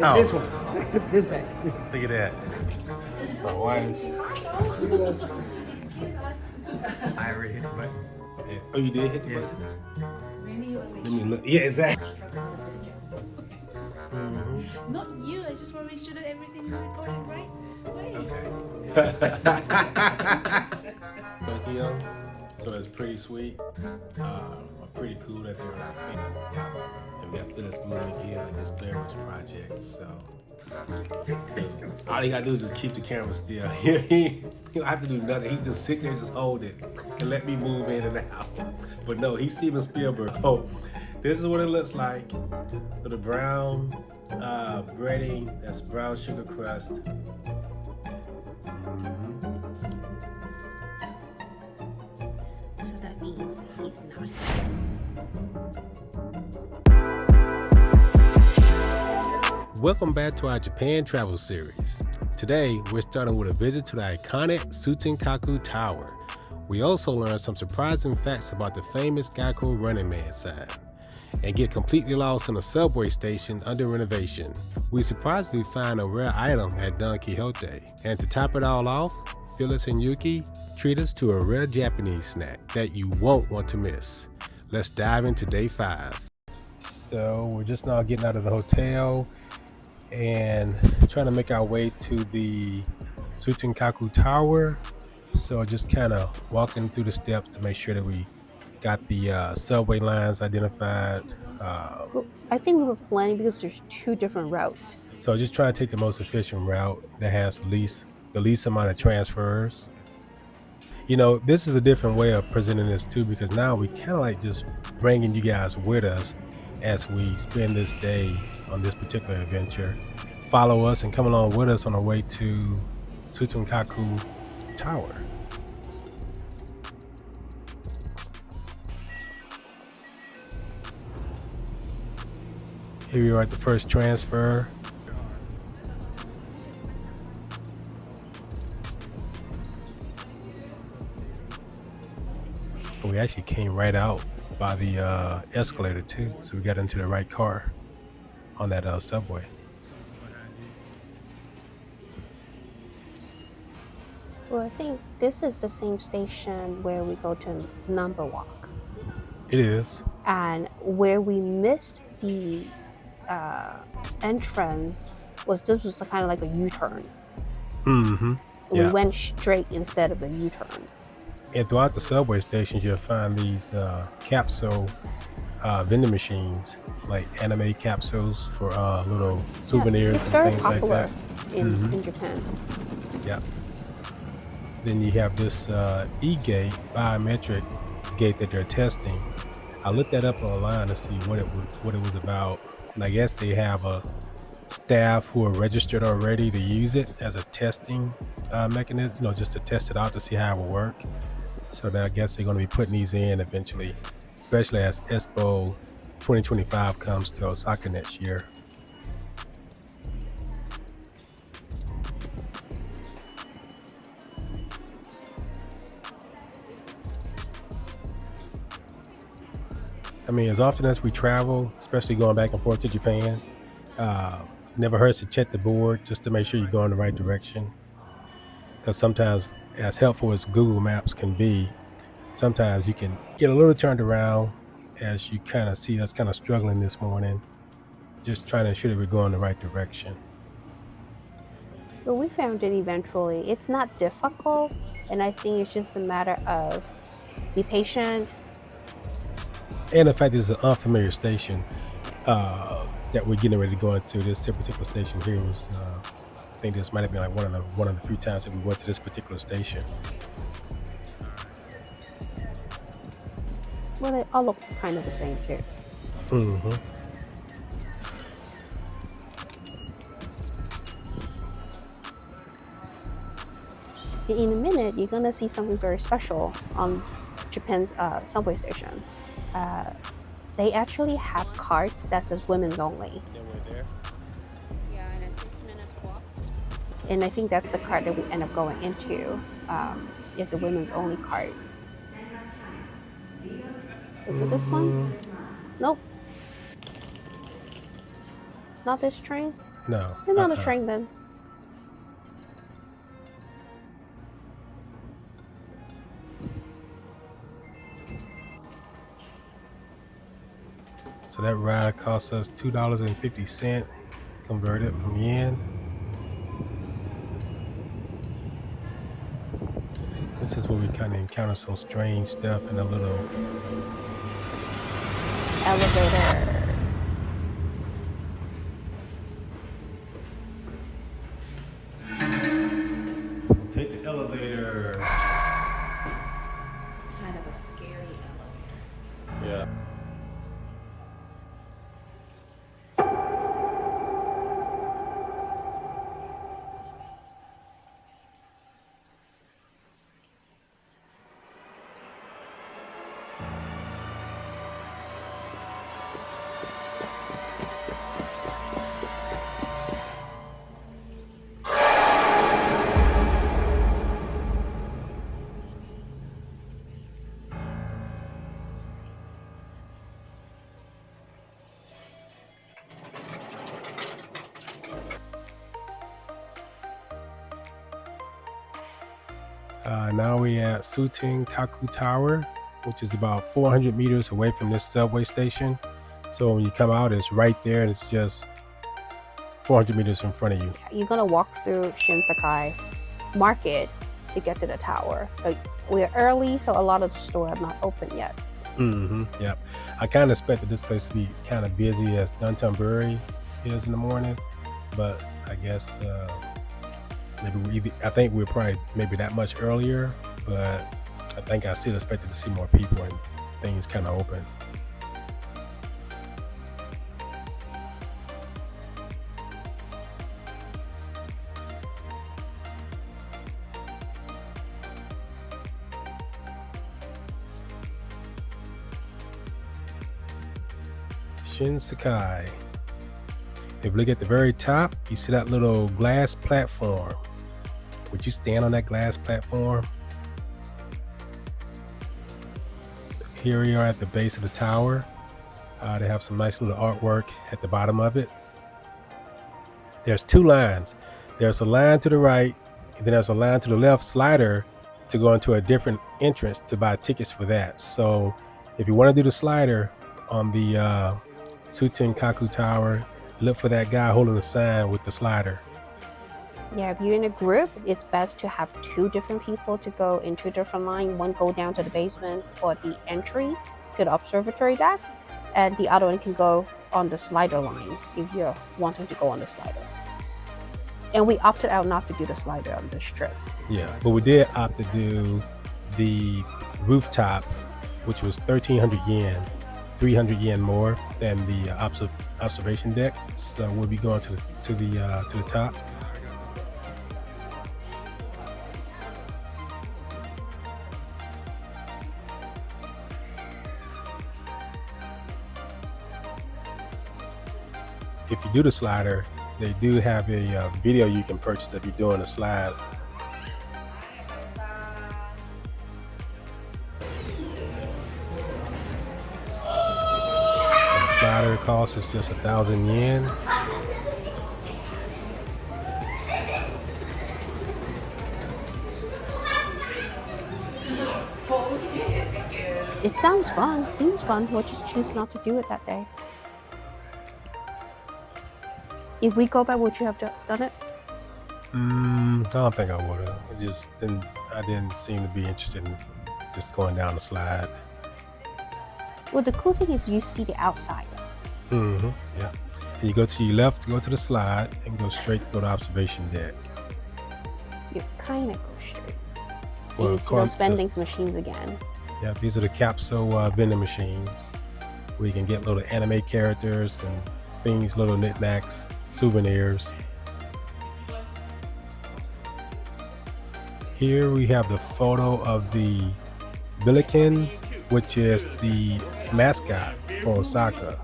Oh, This one. This back. look at that. My wife's. I already hit the button. Yeah. Oh, you did hit the Yes. button? Let me look. Yeah, exactly. Not you. I just want to make sure that everything is recording right. Wait. Okay. Tokyo. So it's pretty sweet. Pretty cool that they're like family. Yeah. And we got Phyllis moving again in this Bearings project. So all you gotta do is just keep the camera still. He don't have to do nothing. He just sit there, just hold it, and let me move in and out. But no, he's Steven Spielberg. Oh, this is what it looks like. So the brown breading, that's brown sugar crust. So that means he's not. Welcome back to our Japan travel series. Today, we're starting with a visit to the iconic Tsutenkaku Tower. We also learn some surprising facts about the famous Gakko Running Man sign, and get completely lost in a subway station under renovation. We surprisingly find a rare item at Don Quixote. And to top it all off, Phyllis and Yuki treat us to a rare Japanese snack that you won't want to miss. Let's dive into day 5. So we're just now getting out of the hotel and trying to make our way to the Tsutenkaku Tower. So just kind of walking through the steps to make sure that we got the subway lines identified. I think we were planning because there's 2 different routes. So just trying to take the most efficient route that has the least amount of transfers. You know, this is a different way of presenting this too, because now we kind of like just bringing you guys with us as we spend this day on this particular adventure. Follow us and come along with us on our way to Tsutenkaku Tower. Here we are at the first transfer. We actually came right out by the escalator too, so we got into the right car on that subway. Well, I think this is the same station where we go to Namba walk. It is. And where we missed the entrance was kind of like a U-turn. Mm-hmm. We went straight instead of the U-turn. And throughout the subway stations, you'll find these capsule vending machines, like anime capsules for little souvenirs it's and very things like popular that. in Japan. Yeah. Then you have this e-gate, biometric gate that they're testing. I looked that up online to see what it was about, and I guess they have a staff who are registered already to use it as a testing mechanism, just to test it out to see how it will work. So that I guess they're going to be putting these in eventually, especially as Expo 2025 comes to Osaka next year. I mean, as often as we travel, especially going back and forth to Japan, never hurts to check the board just to make sure you're going the right direction. Because sometimes, as helpful as Google Maps can be, sometimes you can get a little turned around, as you kind of see us kind of struggling this morning, just trying to ensure that we're going the right direction. But we found it eventually. It's not difficult, and I think it's just a matter of be patient. And the fact that it's an unfamiliar station that we're getting ready to go into. This particular station here was, I think this might have been like one of the few times that we went to this particular station. Well, they all look kind of the same too. Mm-hmm. In a minute, you're gonna see something very special on Japan's subway station. They actually have carts that says women's only. Yeah, and it's 6 minutes walk. And I think that's the cart that we end up going into. It's a women's only cart. Is it this one? Nope. Not this train? No. It's not a train then. So that ride cost us $2.50 converted from yen. This is where we kind of encounter some strange stuff in a little Elevator. Take the elevator. Kind of a scary elevator. Yeah. Now we're at Tsutenkaku Tower, which is about 400 meters away from this subway station. So when you come out, it's right there, and it's just 400 meters in front of you. You're gonna walk through Shinsekai Market to get to the tower. So we're early, so a lot of the stores are not open yet. Yep. I kind of expected this place to be kind of busy as Donki is in the morning, but I guess I think we're probably maybe that much earlier, but I think I still expected to see more people and things kind of open. Shinsekai. If you look at the very top, you see that little glass platform. Would you stand on that glass platform? Here we are at the base of the tower. They have some nice little artwork at the bottom of it. There's two lines. There's a line to the right, and then there's a line to the left slider to go into a different entrance to buy tickets for that. So if you want to do the slider on the Tsutenkaku Tower, look for that guy holding the sign with the slider. Yeah, if you're in a group, it's best to have two different people to go in two different lines. One go down to the basement for the entry to the observatory deck, and the other one can go on the slider line if you're wanting to go on the slider. And we opted out not to do the slider on this trip. Yeah, but we did opt to do the rooftop, which was 1,300 yen, 300 yen more than the observation deck. So we'll be going to the top. If you do the slider, they do have a video you can purchase if you're doing a slide. The slider cost is just 1,000 yen. It sounds fun, seems fun. We'll just choose not to do it that day. If we go back, would you have done it? I don't think I would have. I didn't seem to be interested in just going down the slide. Well, the cool thing is you see the outside. Yeah. And you go to your left, go to the slide, and go straight to the observation deck. You kind of go straight. Well, and you of see course, those vending machines again. Yeah, these are the capsule vending machines where you can get little anime characters and things, little knickknacks, souvenirs. Here we have the photo of the Billiken, which is the mascot for Osaka.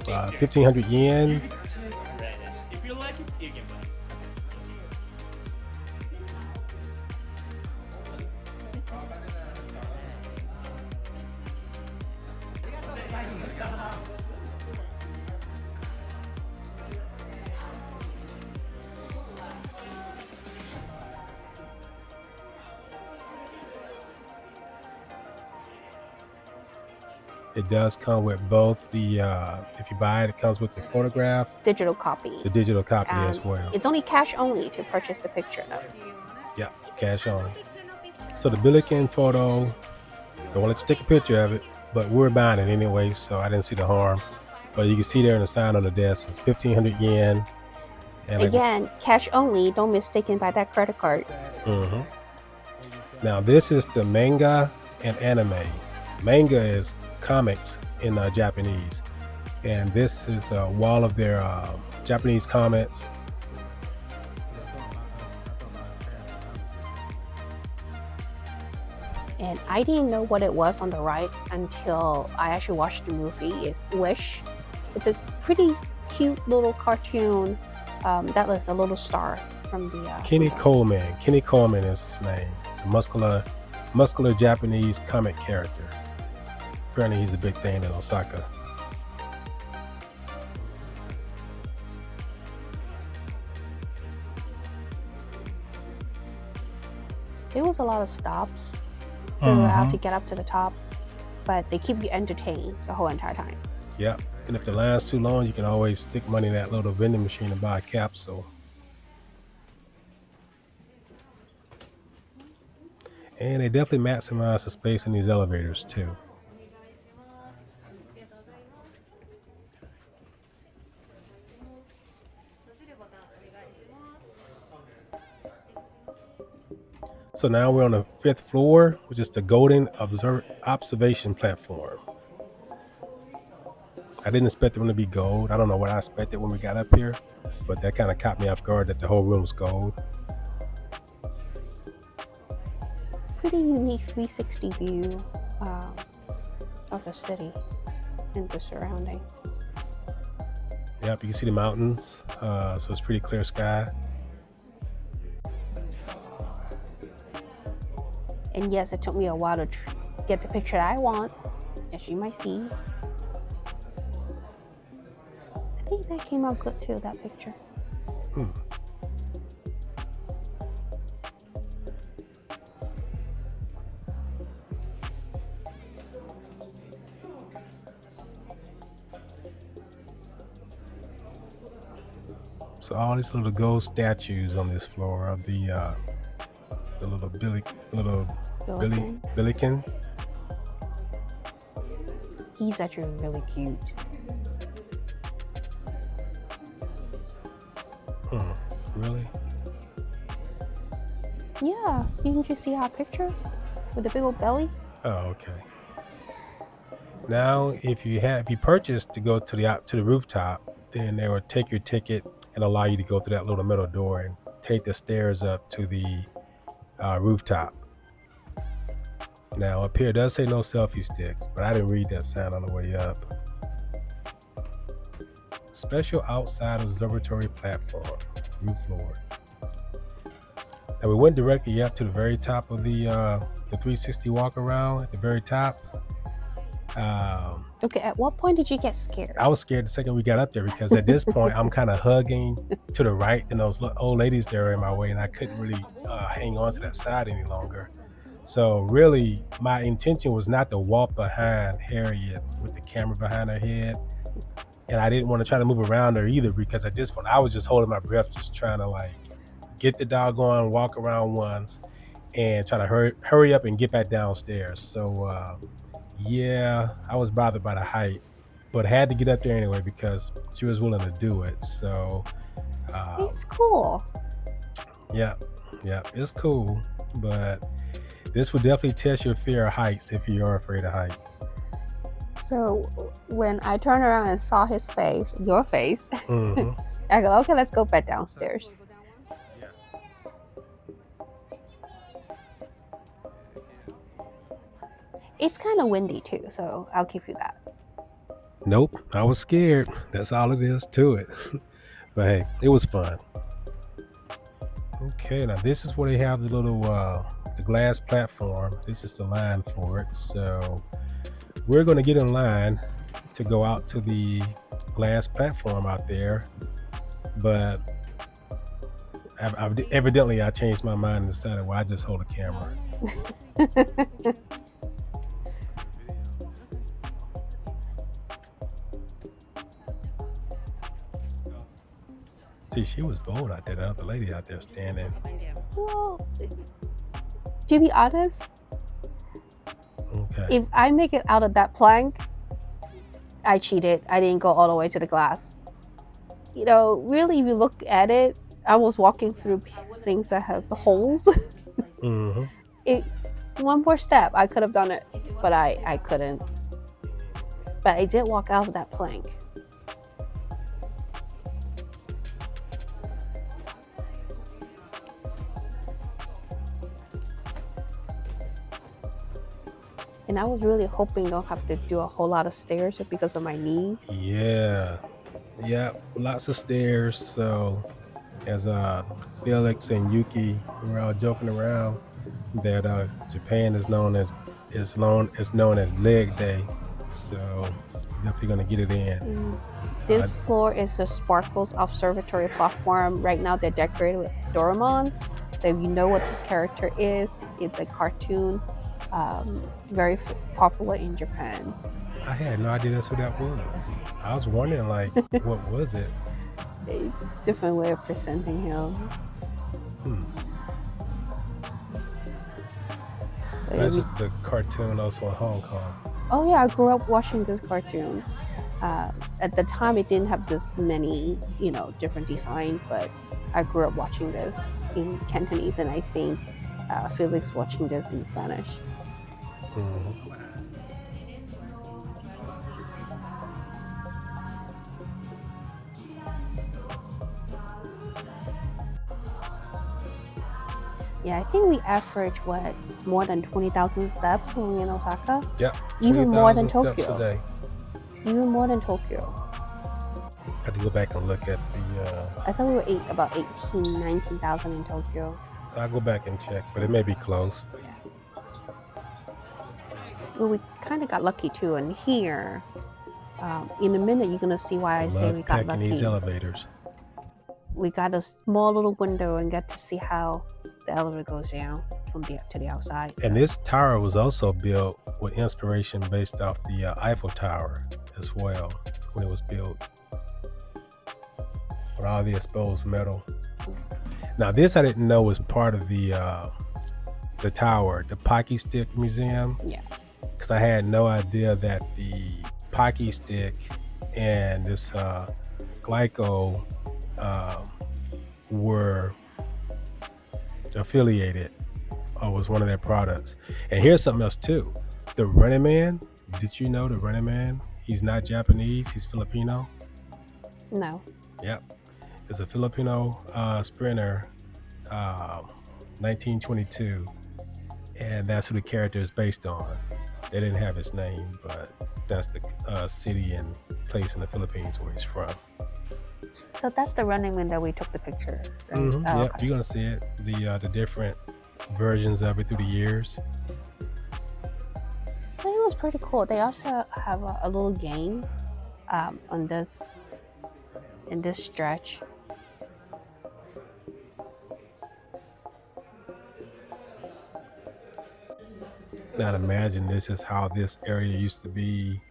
1,500 yen. If you like it, you can buy it. It does come with both the, if you buy it, it comes with the photograph, digital copy. the digital copy And as well. it's only cash only to purchase the picture though. Yeah, cash only. So the Billiken photo, don't want to let you take a picture of it, but we're buying it anyway, so I didn't see the harm. But you can see there in the sign on the desk, it's 1,500 yen. And Again, cash only, don't mistake it by that credit card. Now this is the manga and anime. Manga is comics in Japanese, and this is a wall of their Japanese comics. And I didn't know what it was on the right until I actually watched the movie. It's Wish. It's a pretty cute little cartoon that was a little star from the Kenny Coleman. Kenny Coleman is his name. It's a muscular Japanese comic character. Apparently he's a big thing in Osaka. There was a lot of stops throughout to get up to the top, but they keep you entertained the whole entire time. Yep. And if the line's too long, you can always stick money in that little vending machine and buy a capsule. And they definitely maximize the space in these elevators too. So now we're on the 5th floor, which is the Golden Observation Platform. I didn't expect them to be gold. I don't know what I expected when we got up here, but that kind of caught me off guard that the whole room was gold. Pretty unique 360 view of the city and the surrounding. Yep, you can see the mountains, so it's pretty clear sky. And yes, it took me a while to get the picture that I want, as you might see. I think that came out good too, that picture. So all these little gold statues on this floor of the little Billiken. He's actually really cute. Really? Yeah, didn't you see our picture with the big old belly? Oh, okay. Now, if you purchased to go to the rooftop, then they would take your ticket and allow you to go through that little metal door and take the stairs up to the rooftop. Now, up here it does say no selfie sticks, but I didn't read that sign on the way up. Special outside observatory platform, roof floor. And we went directly up to the very top of the 360 walk around at the very top. Okay, at what point did you get scared? I was scared the second we got up there because at this point I'm kind of hugging to the right and those old ladies there are in my way and I couldn't really hang on to that side any longer. So really my intention was not to walk behind Harriet with the camera behind her head. And I didn't want to try to move around her either because at this point I was just holding my breath, just trying to like get the doggone walk around once and try to hurry up and get back downstairs. So yeah, I was bothered by the height, but had to get up there anyway because she was willing to do it. So It's cool. Yeah, it's cool, but this would definitely test your fear of heights if you are afraid of heights. So when I turned around and saw his face, your face, I go, okay, let's go back downstairs. It's kind of windy too, so I'll give you that. Nope, I was scared. That's all it is to it. But hey, it was fun. Okay, now this is where they have the little the glass platform. This is the line for it. So we're going to get in line to go out to the glass platform out there. But evidently I changed my mind and decided, well, I just hold a camera. See, she was bold out there. The other lady out there standing. Well, to be honest, Okay. if I make it out of that plank, I cheated. I didn't go all the way to the glass. You know, really, if you look at it, I was walking through things that have the holes. Mm-hmm. One more step, I could have done it, but I couldn't. But I did walk out of that plank. And I was really hoping I don't have to do a whole lot of stairs because of my knees. Yeah. Yep. Lots of stairs. So as Felix and Yuki were all joking around that Japan is known as leg day. So definitely gonna get it in. This floor is the Sparkles Observatory platform. Right now they're decorated with Doraemon. So if you know what this character is, it's a cartoon, very popular in Japan. I had no idea that's who that was. I was wondering, like, what was it? It's just a different way of presenting him. That's just the cartoon also in Hong Kong. Oh yeah, I grew up watching this cartoon. At the time, it didn't have this many, different designs, but I grew up watching this in Cantonese, and I think Felix watching this in Spanish. Mm-hmm. Yeah, I think we average more than 20,000 steps when we're in Osaka. Yep. Even more than steps Tokyo. a day. Even more than Tokyo. I had to go back and look at the. I thought we were about 19,000 in Tokyo. I'll go back and check, but it may be close. Well, we kind of got lucky too. And here, in a minute, you're gonna see why I say we got lucky. These elevators. We got a small little window and get to see how the elevator goes down from to the outside. And this tower was also built with inspiration based off the Eiffel Tower as well when it was built, with all the exposed metal. Now this I didn't know was part of the tower, the Pocky Stick Museum. Yeah. Because I had no idea that the Pocky Stick and this Glyco were affiliated or was one of their products. And here's something else too. The Running Man, did you know the Running Man? He's not Japanese, he's Filipino. No. Yep. It's a Filipino sprinter, 1922. And that's who the character is based on. They didn't have his name, but that's the city and place in the Philippines where he's from. So that's the Running Man that we took the picture. Right? Mm-hmm. Oh, Yep, okay. you're gonna see it. The different versions of it through the years. I think it was pretty cool. They also have a little game in this stretch. Now imagine this is how this area used to be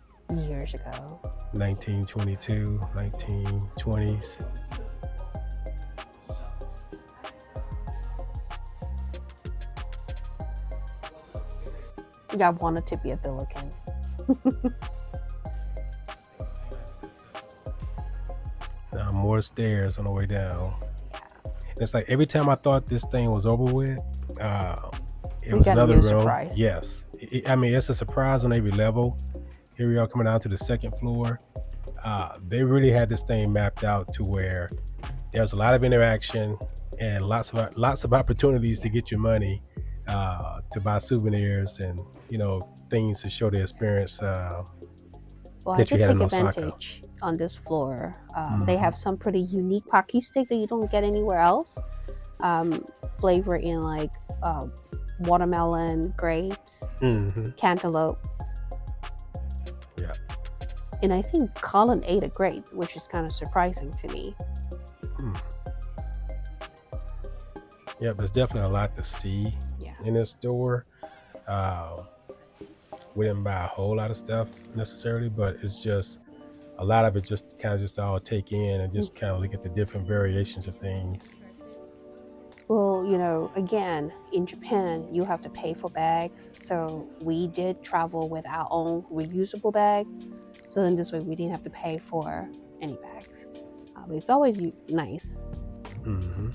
Years ago. 1922, 1920s. I wanted to be a Billiken. Now more stairs on the way down. And it's like every time I thought this thing was over with, it was another room. Surprise. Yes. I mean, it's a surprise on every level. Here we are coming down to the second floor. They really had this thing mapped out to where there's a lot of interaction and lots of opportunities to get your money, to buy souvenirs and things to show the experience. Well, I that you did had in take Osaka. advantage on this floor. They have some pretty unique Pocky Stick that you don't get anywhere else. Flavor in like watermelon, grapes, cantaloupe. Yeah. And I think Colin ate a grape, which is kind of surprising to me. Yeah, but there's definitely a lot to see in this store. We didn't buy a whole lot of stuff necessarily, but it's just a lot of it just kind of just all take in and just kind of look at the different variations of things. Well, again, in Japan, you have to pay for bags. So we did travel with our own reusable bag. So then this way we didn't have to pay for any bags. But it's always nice. Mm-hmm.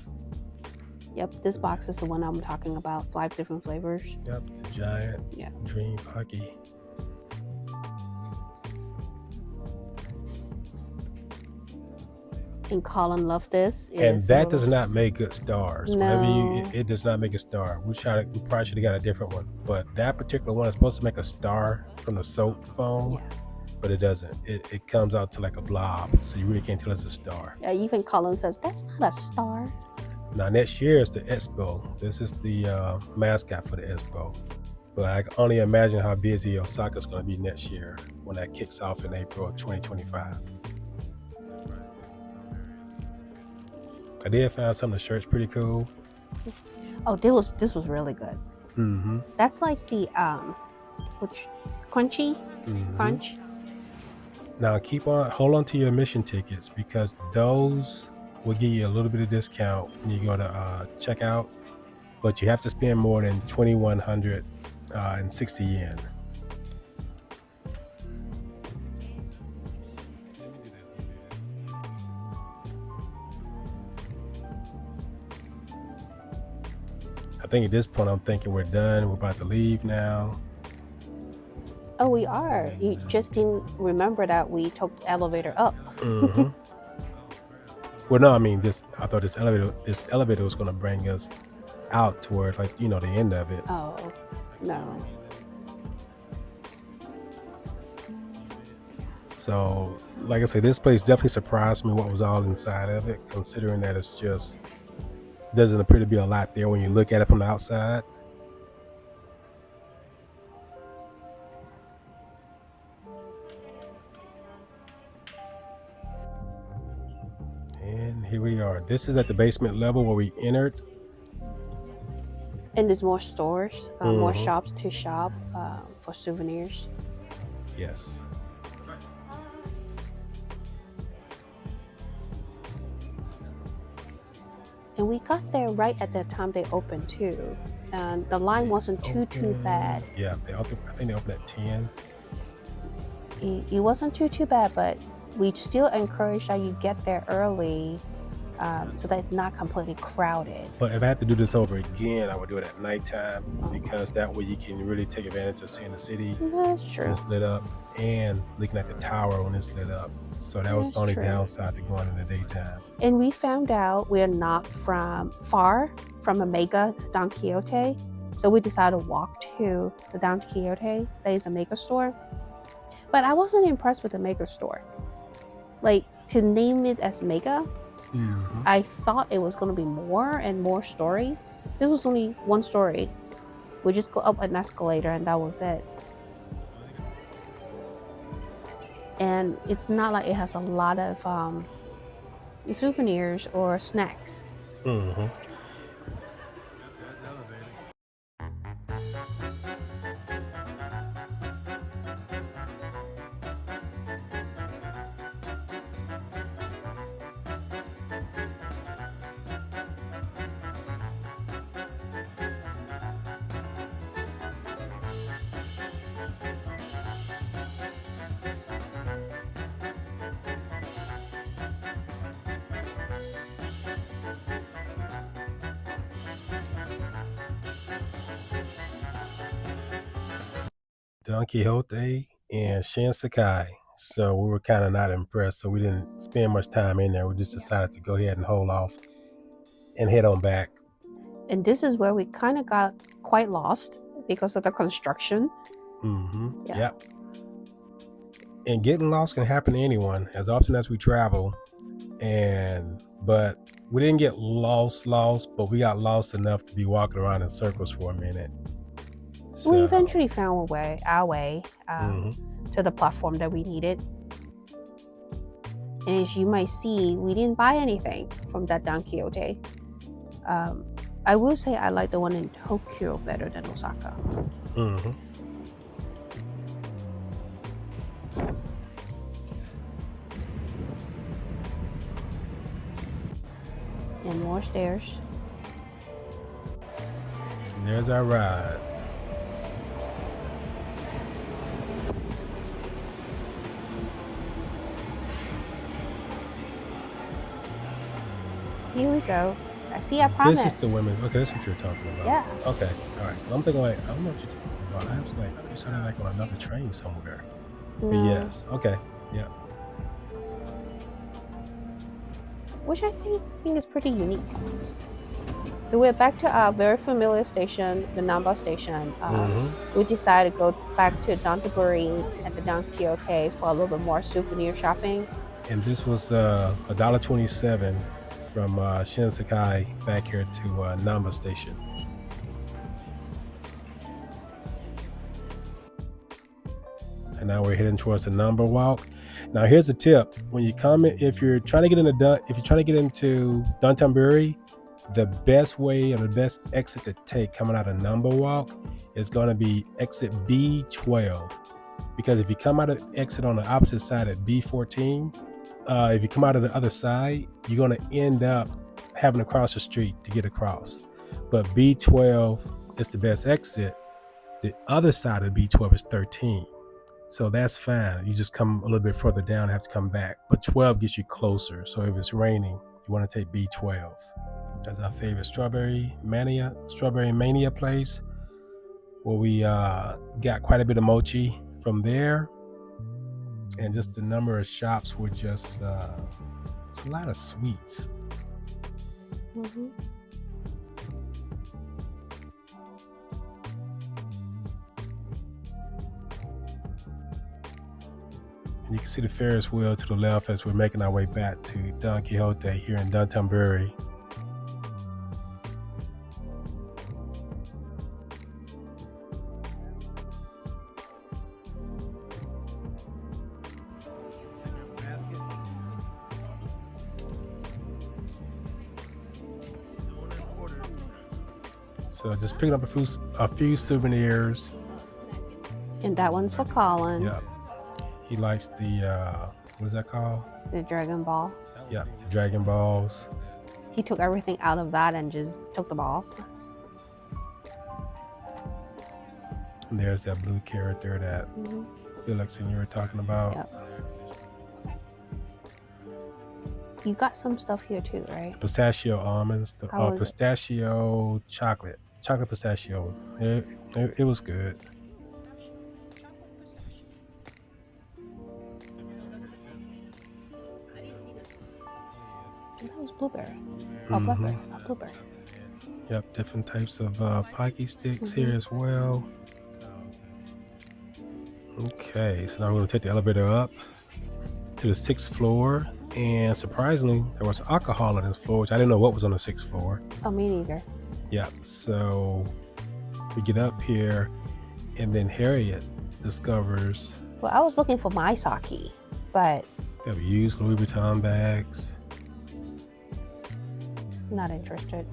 Yep, this box is the one I'm talking about. 5 different flavors. Yep, the giant Dream Pocky. And Colin loved this. And that does not make good stars. No. Whenever it does not make a star. We probably should have got a different one. But that particular one is supposed to make a star from the soap foam. Yeah. But it doesn't. It comes out to like a blob, so you really can't tell it's a star. Yeah, even Colin says, that's not a star. Now next year is the Expo. This is the mascot for the Expo. But I can only imagine how busy Osaka's going to be next year when that kicks off in April of 2025. I did find some of the shirts pretty cool. Oh, this was really good. Mm-hmm. That's like the crunchy crunch. Now hold on to your admission tickets because those will give you a little bit of discount when you go to checkout, but you have to spend more than 2,160 yen. I think at this point I'm thinking we're done. We're about to leave now. Oh, we are. You just didn't remember that we took the elevator up. Mm-hmm. Well, no, I mean I thought this elevator was going to bring us out towards the end of it. Oh, no. So, like I said, this place definitely surprised me what was all inside of it, considering that it's just doesn't appear to be a lot there when you look at it from the outside. And here we are. This is at the basement level where we entered. And there's more stores, more shops to shop for souvenirs. Yes. And we got there right at that time they opened too. And the line wasn't too bad. Yeah, I think they opened at 10. It wasn't too bad, but we still encourage that you get there early so that it's not completely crowded. But if I had to do this over again, I would do it at nighttime because that way you can really take advantage of seeing the city That's true. when it's lit up and looking at the tower when it's lit up. So that was That's the only true. downside to going in the daytime. And we found out we're not far from a mega Don Quixote. So we decided to walk to the Don Quixote. That is a mega store. But I wasn't impressed with the mega store. Like, to name it as mega, I thought it was going to be more and more story. This was only one story. We just go up an escalator and that was it. And it's not like it has a lot of souvenirs or snacks. Don Quixote and Shinsekai. So we were kind of not impressed. So we didn't spend much time in there. We just decided to go ahead and hold off and head on back. And this is where we kind of got quite lost because of the construction. Yeah. Yep. And getting lost can happen to anyone as often as we travel. But we didn't get lost, but we got lost enough to be walking around in circles for a minute. So, We eventually found our way to the platform that we needed. And as you might see, we didn't buy anything from that Don Quixote. I will say I like the one in Tokyo better than Osaka. And more stairs. And there's our ride. Here we go. I see, I promise. This is the women. Okay, that's what you're talking about. Yeah. Okay, all right. I'm thinking like, I don't know what you're talking about. I was like, you sounded like on another train somewhere. But No. yes, okay, yeah. Which I think is pretty unique. So we're back to our very familiar station, the Namba station. We decided to go back to Dontobori at the Quixote for a little bit more souvenir shopping. And this was $1.27 from Shinsekai back here to Namba station. And now we're heading towards the Namba walk. Now here's a tip: when you come in, if you're trying to get into Dontobori, the best way or the best exit to take coming out of Namba walk is going to be exit B12, because if you come out of exit on the opposite side at B14, if you come out of the other side, you're going to end up having to cross the street to get across. But B12 is the best exit. The other side of B12 is 13. So that's fine. You just come a little bit further down and have to come back. But 12 gets you closer. So if it's raining, you want to take B12. That's our favorite Strawberry Mania place, where we got quite a bit of mochi from there. And just the number of shops were just, it's a lot of sweets. And you can see the Ferris wheel to the left as we're making our way back to Don Quixote here in Dontobori. So just picking up a few souvenirs. And that one's for Colin. Yeah. He likes the, what is that called? The Dragon Ball. Yeah, the Dragon Balls. He took everything out of that and just took the ball. And there's that blue character that Felix and you were talking about. Yep. You got some stuff here too, right? Pistachio almonds, the How was it? pistachio chocolate pistachio. It was good. That was blueberry. Oh, blackberry. Oh, blueberry. Yep, different types of Pocky sticks here as well. Okay, so now we're going to take the elevator up to the 6th floor. And surprisingly, there was alcohol on this floor, which I didn't know what was on the 6th floor. Oh, me neither. Yep, so we get up here, and then Harriet discovers Well, I was looking for my sake, but they have used Louis Vuitton bags. not interested.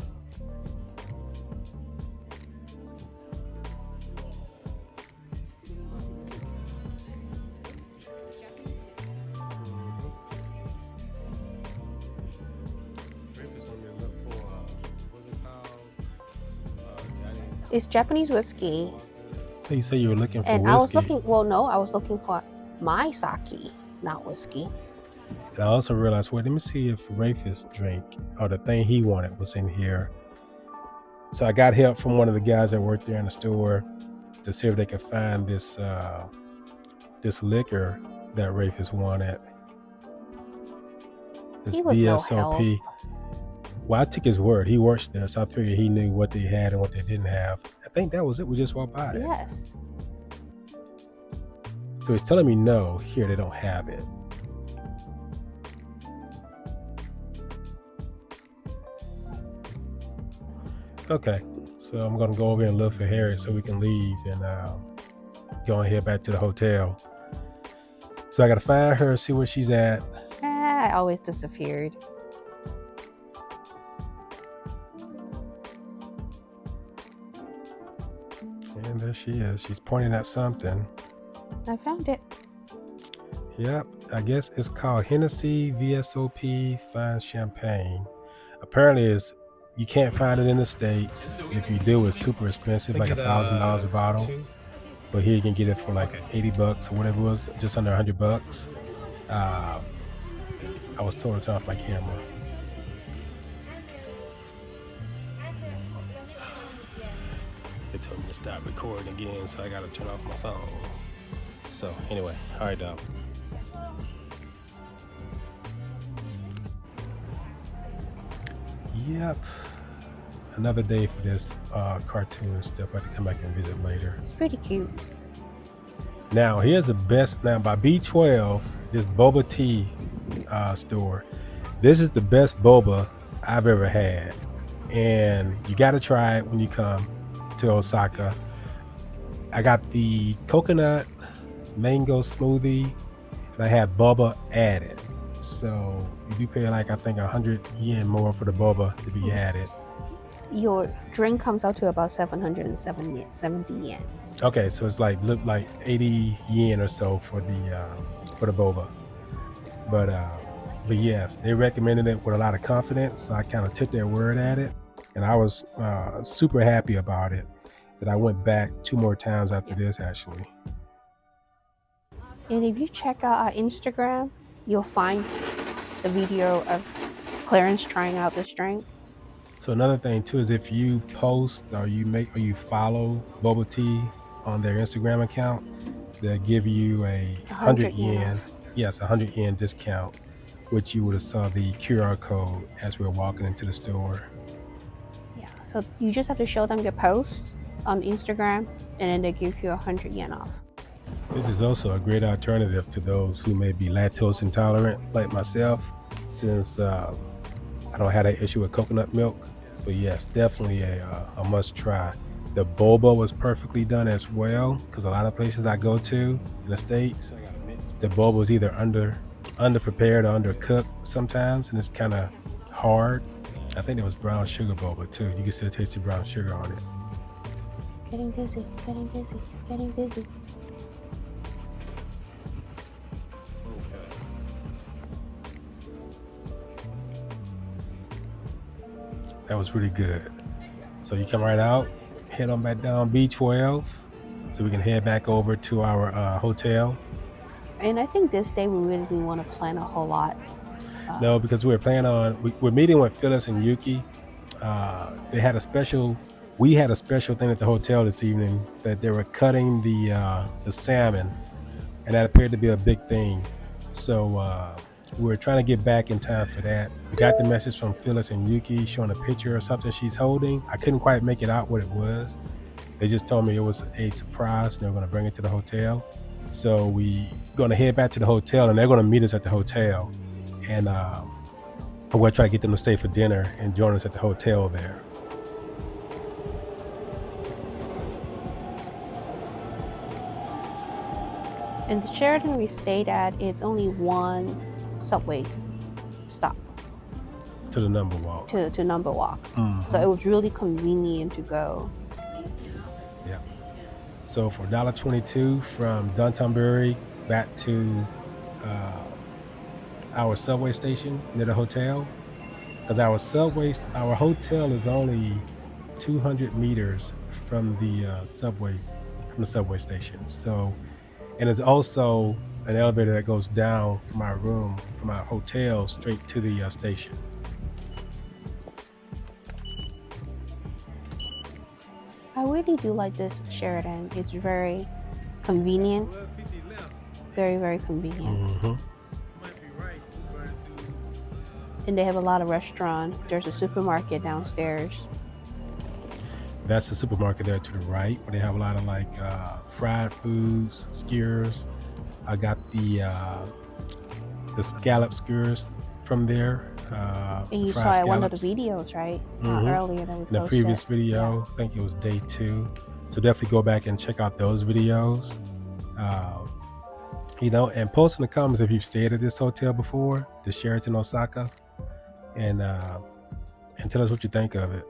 It's Japanese whiskey, You say you were looking for and whiskey. I was looking. Well, no, I was looking for my sake, not whiskey. And I also realized, wait, let me see if Rafe's drink or the thing he wanted was in here. So I got help from one of the guys that worked there in the store to see if they could find this this liquor that Rafe's wanted. This He was no VSOP. Well, I took his word. He works there, so I figured he knew what they had and what they didn't have. I think that was it. We just walked by it. Yes. So he's telling me no, here they don't have it. Okay, so I'm gonna go over and look for Harriet so we can leave and go and head back to the hotel. So I gotta find her, see where she's at. I always disappeared. And there she is. She's pointing at something. I found it. Yep, I guess it's called Hennessy VSOP Fine Champagne. apparently you can't find it in the States. If you do, it's super expensive, like $1,000 a bottle. But here you can get it for like $80 or whatever it was, just under $100. I was told to turn off my camera. They told me to stop recording again, so I gotta turn off my phone. So anyway, all right, dog. Yep. Another day for this cartoon stuff. I have to come back and visit later. It's pretty cute. Now, here's the best. Now, by B12, this boba tea store. This is the best boba I've ever had. And you got to try it when you come to Osaka. I got the coconut mango smoothie, and I had boba added. So you do pay like, I think, 100 yen more for the boba to be added. Your drink comes out to about 770 yen. Okay, so it's like look like 80 yen or so for the boba. But yes, they recommended it with a lot of confidence, so I kind of took their word at it, and I was super happy about it. That I went back 2 more times after this, actually. And if you check out our Instagram, you'll find the video of Clarence trying out this drink. So another thing too is if you post or you follow Boba Tea on their Instagram account, they'll give you a 100 yen. Yes, 100 yen discount, which you would have saw the QR code as we were walking into the store. Yeah, so you just have to show them your posts on Instagram, and then they give you 100 yen off. This is also a great alternative to those who may be lactose intolerant, like myself, since I don't have that issue with coconut milk. But yes, definitely a must try. The boba was perfectly done as well, because a lot of places I go to in the States, the boba was either underprepared or undercooked sometimes, and it's kind of hard. I think there was brown sugar boba too. You can still taste the brown sugar on it. Getting busy, getting busy, getting busy. That was really good. So you come right out, head on back down B12, so we can head back over to our hotel. And I think this day we really didn't want to plan a whole lot. No, because we're meeting with Phyllis and Yuki. We had a special thing at the hotel this evening that they were cutting the salmon, and that appeared to be a big thing. So we were trying to get back in time for that. We got the message from Phyllis and Yuki showing a picture of something she's holding. I couldn't quite make it out what it was. They just told me it was a surprise and they were going to bring it to the hotel. So we going to head back to the hotel, and they're going to meet us at the hotel. And we'll try to get them to stay for dinner and join us at the hotel there. And the Sheraton we stayed at, it's only one subway stop To the Namba walk. to Namba walk. Mhm. So it was really convenient to go. Yeah. So for $1.22 from Downtownbury back to our subway station near the hotel, because our hotel is only 200 meters from the subway station. So, and it's also an elevator that goes down from our room, from our hotel, straight to the station. I really do like this Sheraton. It's very convenient. Very, very convenient. Mm-hmm. And they have a lot of restaurants. There's a supermarket downstairs. That's the supermarket there to the right, where they have a lot of like fried foods, skewers. I got the scallop skewers from there. And you saw fried at one of the scallops. videos, right? Mhm. Earlier that we posted. In the previous video, I think it was day 2. So definitely go back and check out those videos. And post in the comments if you've stayed at this hotel before, the Sheraton Osaka, and tell us what you think of it.